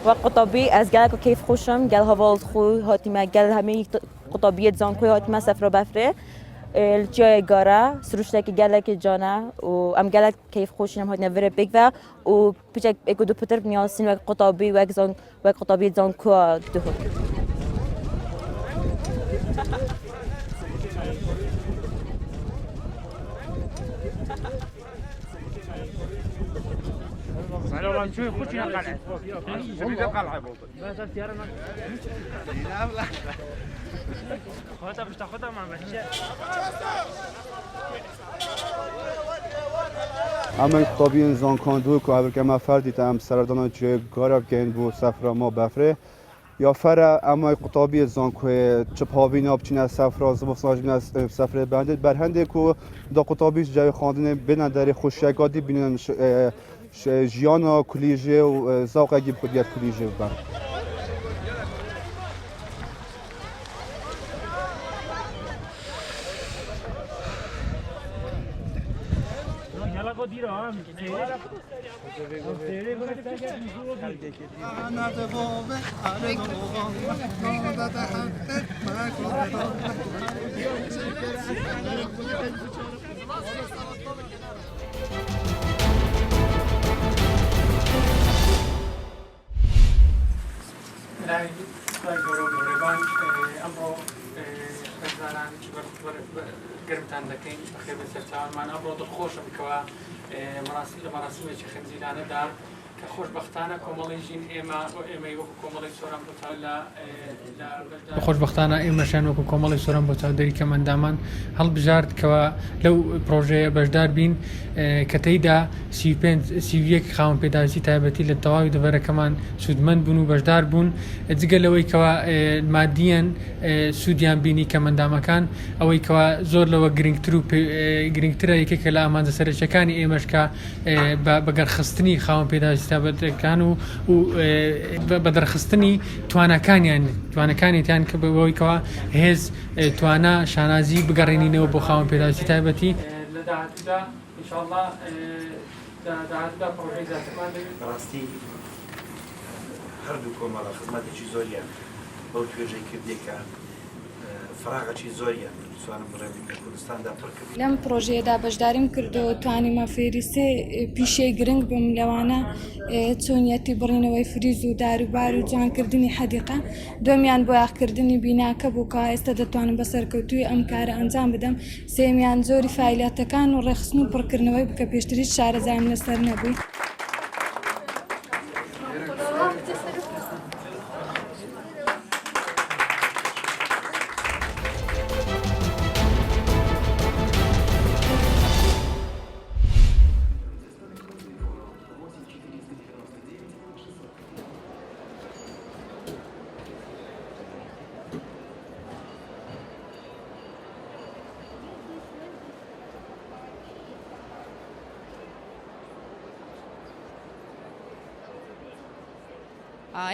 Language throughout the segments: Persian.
و قوتابی از گل کیف خوشم گل هوالد خو هاتیما گل همه قوتابی زانکۆ هاتیما سفر بفره چیای گارە سروشتێکی گەلێکی جانە و ئەم گەلک کەیف خۆشینم هاتنە ڤرە بێکڤە و پیچێک ئێک و دوو پتر نیاسین وەک قوتابی وەک قوتابی زانکۆ دهۆ اما قوتابی زانکۆ که اول که ما فردی تام سردان چه گارە بکەین بۆ سفرە ما بفرێ یا فرە ئەمای قوتابی زانکۆ چ پاوینا بچینە سفرە زبۆساژ بینە سفرێ بەندێت بەر هەندێک و دا قوتابیش جای خواندنێ بینە دەری خۆشیەکاتی بینن ژیانە کولیژێ و زاوقێکی بخودیت کولیژێ بن. گرمتان دەکەین بەخێر بەسەر چاوانمان ئەمڕۆ دڵخۆشم کەوا لە مەراسیمێکی خەنجیرانەدا کە خۆشبەختانە کۆمەڵی ژین ئێمەی وەکو کۆمەڵی سۆران بۆ خۆشبەختانە ئێمەشان وەکو کۆمەڵی سۆران بۆ چاودێری کەمەندامان هەڵبژارد کەوا لەو پرۆژەیە بەشدار بین کە تێیدا 31 خاوەن پێداویستی تایبەتی لە تەواوی دەڤەرەکەمان سوودمەند بوون و بەشدار بوون جگە لەوەی کەوا مادیەن سوودیان بینی کەمەندامەکان ئەوەی کەوا زۆر لەوە گرنگتر و گرنگترە یەکێکە لە ئامانجە سەرچەکانی ئێمەشکە بەگەرخستنی خاوەن پێداویستی تایبەتەکان و بەدەرخستنی توانەکانیان کە بەوەی کەوا هێز توانە شانازی بگەڕێنینەوە بۆ خاوەن پێداویستی تایبەتی لە داهاتوودا ئینشاءڵڵا داهاتوودا پرۆژەی زیاترمان دەوێت بەڕاستی هەردوو کۆمەڵە خزمەتێکی زۆریان بەو توێژەی کردێکە فراغەکی زۆریان سوانم بڕێمی کە کوردستاندا پڕ کرد لەم پرۆژەیەدا بەشداریم کردەوە توانیمە فێریسێ پیشەی گرنگ بم لەوانە چۆنیەتی بڕینەوەی فریز و داروبار و جوانکردنی حەدیقە دومیان بۆ یاخکردنی بیناکە بووکە ئێستا دەتوانم بە سەرکەوتووی ئەم کارە ئەنجام بدەم سێمیان زۆری فعالیتەکان و ڕێخستن و پڕکردنەوەی بکە پێشتریش شارەزایم لەسەر نەبووی.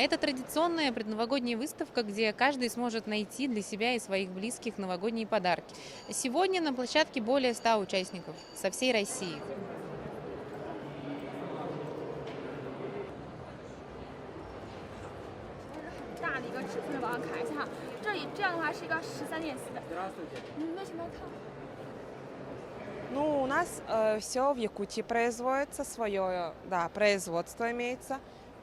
Это традиционная предновогодняя выставка, где каждый сможет найти для себя и своих близких новогодние подарки. Сегодня на площадке более 100 участников со всей России. Ну, у нас все в Якутии производится, свое производство имеется.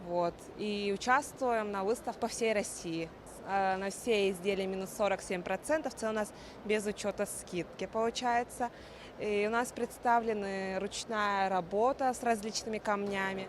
Вот. И участвуем на выставках по всей России. На все изделия минус 47%. В целом у нас без учета скидки получается. И у нас представлены ручная работа с различными камнями.